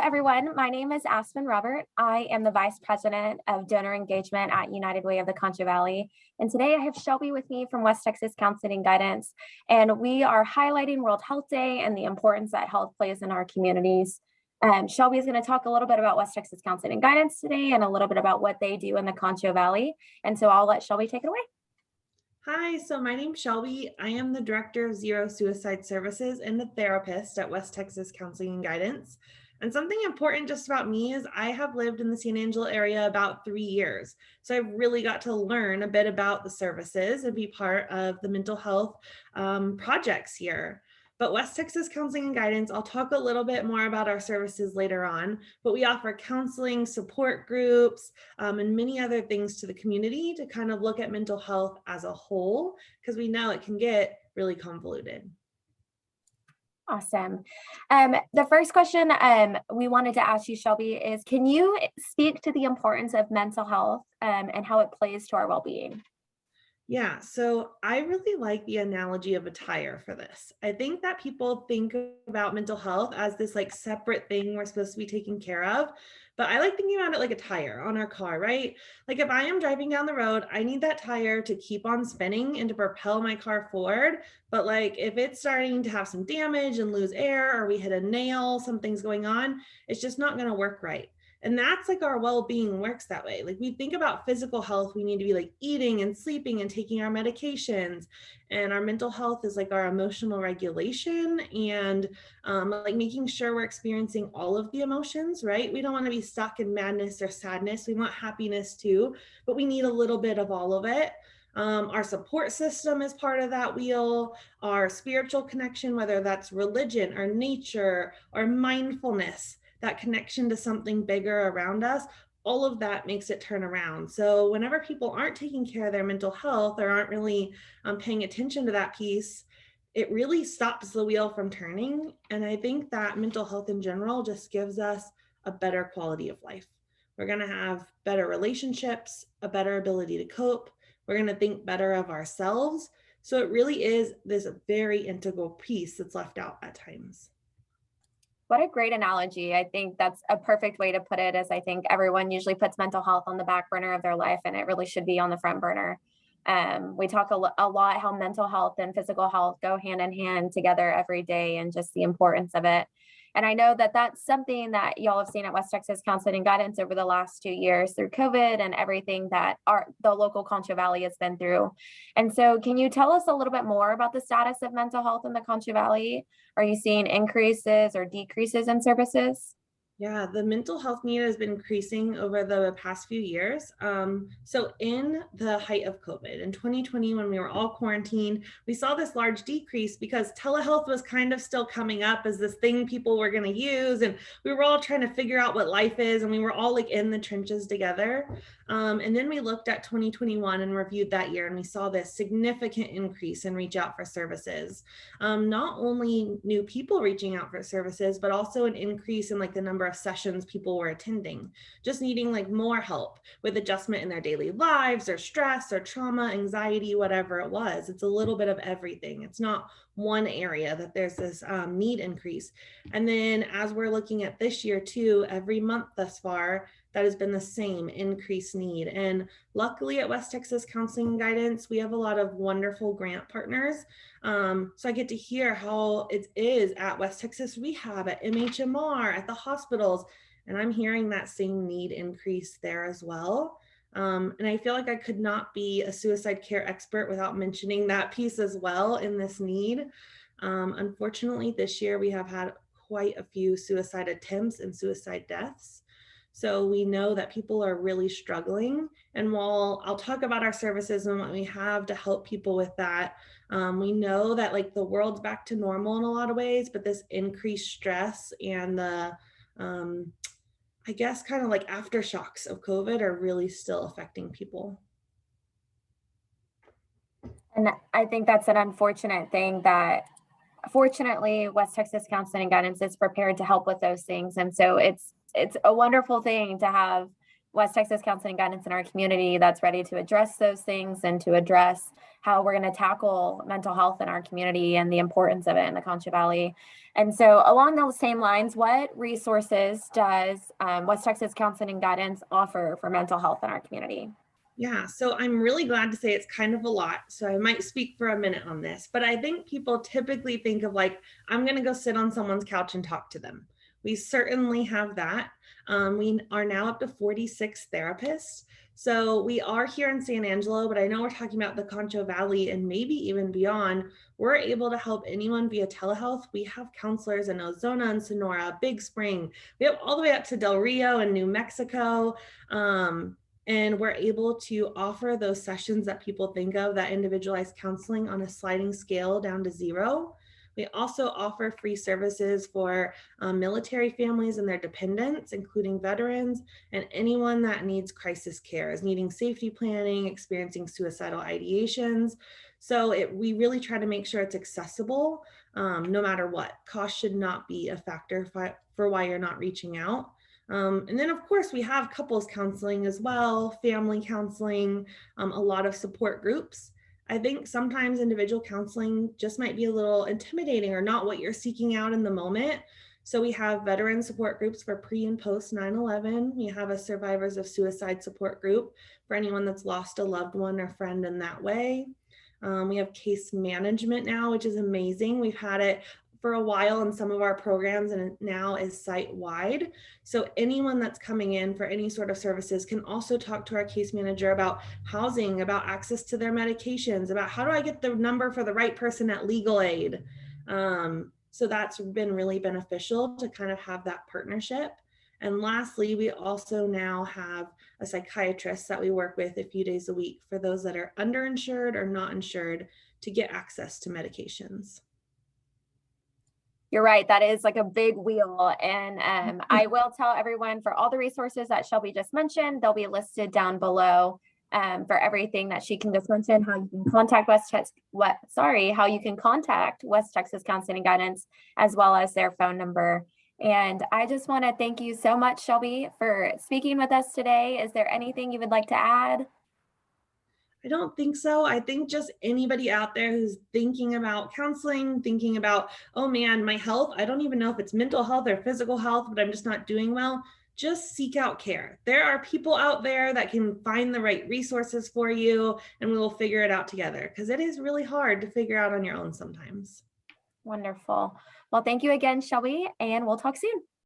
everyone. My name is Aspen Robert. I am the Vice President of Donor Engagement at United Way of the Concho Valley. And today I have Shelby with me from West Texas Counseling and Guidance. And we are highlighting World Health Day and the importance that health plays in our communities. Shelby is going to talk a little bit about West Texas Counseling and Guidance today and a little bit about what they do in the Concho Valley. And so I'll let Shelby take it away. Hi, so my name's Shelby. I am the Director of Zero Suicide Services and the therapist at West Texas Counseling and Guidance. And something important just about me is I have lived in the San Angelo area about 3 years. So I really got to learn a bit about the services and be part of the mental health projects here. But West Texas Counseling and Guidance, I'll talk a little bit more about our services later on, but we offer counseling, support groups, and many other things to the community to kind of look at mental health as a whole, because we know it can get really convoluted. Awesome. The first question we wanted to ask you, Shelby, is can you speak to the importance of mental health and how it plays to our well-being? Yeah, so I really like the analogy of a tire for this. I think that people think about mental health as this like separate thing we're supposed to be taking care of, but I like thinking about it like a tire on our car, right? Like if I am driving down the road, I need that tire to keep on spinning and to propel my car forward. But like if it's starting to have some damage and lose air, or we hit a nail, something's going on, it's just not going to work right. And that's like our well-being works that way. Like we think about physical health, we need to be like eating and sleeping and taking our medications. And our mental health is like our emotional regulation and like making sure we're experiencing all of the emotions, right? We don't want to be stuck in madness or sadness. We want happiness too, but we need a little bit of all of it. Our support system is part of that wheel, our spiritual connection, whether that's religion or nature or mindfulness, that connection to something bigger around us, all of that makes it turn around. So whenever people aren't taking care of their mental health or aren't really paying attention to that piece, it really stops the wheel from turning. And I think that mental health in general just gives us a better quality of life. We're going to have better relationships, a better ability to cope. We're going to think better of ourselves. So it really is this very integral piece that's left out at times. What a great analogy. I think that's a perfect way to put it, as I think everyone usually puts mental health on the back burner of their life, and it really should be on the front burner. We talk a lot how mental health and physical health go hand in hand together every day and just the importance of it. And I know that that's something that y'all have seen at West Texas Counseling and Guidance over the last 2 years through COVID and everything that the local Concho Valley has been through. And so can you tell us a little bit more about the status of mental health in the Concho Valley? Are you seeing increases or decreases in services? Yeah, the mental health need has been increasing over the past few years. So in the height of COVID in 2020, when we were all quarantined, we saw this large decrease because telehealth was kind of still coming up as this thing people were going to use. And we were all trying to figure out what life is. And we were all like in the trenches together. And then we looked at 2021 and reviewed that year, and we saw this significant increase in reach out for services. Not only new people reaching out for services, but also an increase in like the number of sessions people were attending, just needing like more help with adjustment in their daily lives or stress or trauma, anxiety, whatever it was. It's a little bit of everything. It's not one area that there's this need increase. And then as we're looking at this year too, every month thus far, that has been the same increased need. And luckily at West Texas Counseling and Guidance, we have a lot of wonderful grant partners. So I get to hear how it is at West Texas Rehab, at MHMR, at the hospitals, and I'm hearing that same need increase there as well. And I feel like I could not be a suicide care expert without mentioning that piece as well in this need. Unfortunately, this year we have had quite a few suicide attempts and suicide deaths. So we know that people are really struggling. And while I'll talk about our services and what we have to help people with that, we know that like the world's back to normal in a lot of ways, but this increased stress and the, I guess, kind of like aftershocks of COVID are really still affecting people. And I think that's an unfortunate thing that fortunately West Texas Counseling and Guidance is prepared to help with those things. And so it's a wonderful thing to have West Texas Counseling and Guidance in our community that's ready to address those things and to address how we're going to tackle mental health in our community and the importance of it in the Concho Valley. And so along those same lines, what resources does West Texas Counseling and Guidance offer for mental health in our community? Yeah, so I'm really glad to say it's kind of a lot. So I might speak for a minute on this, but I think people typically think of like, I'm going to go sit on someone's couch and talk to them. We certainly have that. We are now up to 46 therapists. So we are here in San Angelo, but I know we're talking about the Concho Valley and maybe even beyond. We're able to help anyone via telehealth. We have counselors in Ozona and Sonora, Big Spring. We have all the way up to Del Rio and New Mexico. And we're able to offer those sessions that people think of, that individualized counseling, on a sliding scale down to 0. We also offer free services for military families and their dependents, including veterans, and anyone that needs crisis care, is needing safety planning, experiencing suicidal ideations. So we really try to make sure it's accessible, no matter what. Cost should not be a factor for why you're not reaching out. And then, of course, we have couples counseling as well, family counseling, a lot of support groups. I think sometimes individual counseling just might be a little intimidating or not what you're seeking out in the moment. So we have veteran support groups for pre and post 9/11. We have a survivors of suicide support group for anyone that's lost a loved one or friend in that way. We have case management now, which is amazing. We've had it for a while in some of our programs, and it now is site-wide. So anyone that's coming in for any sort of services can also talk to our case manager about housing, about access to their medications, about how do I get the number for the right person at legal aid. So that's been really beneficial to kind of have that partnership. And lastly, we also now have a psychiatrist that we work with a few days a week for those that are underinsured or not insured to get access to medications. You're right. That is like a big wheel. And I will tell everyone, for all the resources that Shelby just mentioned, they'll be listed down below for everything that she can just mention, how you can contact how you can contact West Texas Counseling and Guidance, as well as their phone number. And I just want to thank you so much, Shelby, for speaking with us today. Is there anything you would like to add? I don't think so. I think just anybody out there who's thinking about counseling, thinking about, oh man, my health, I don't even know if it's mental health or physical health, but I'm just not doing well. Just seek out care. There are people out there that can find the right resources for you, and we will figure it out together, because it is really hard to figure out on your own sometimes. Wonderful. Well, thank you again, Shelby, and we'll talk soon.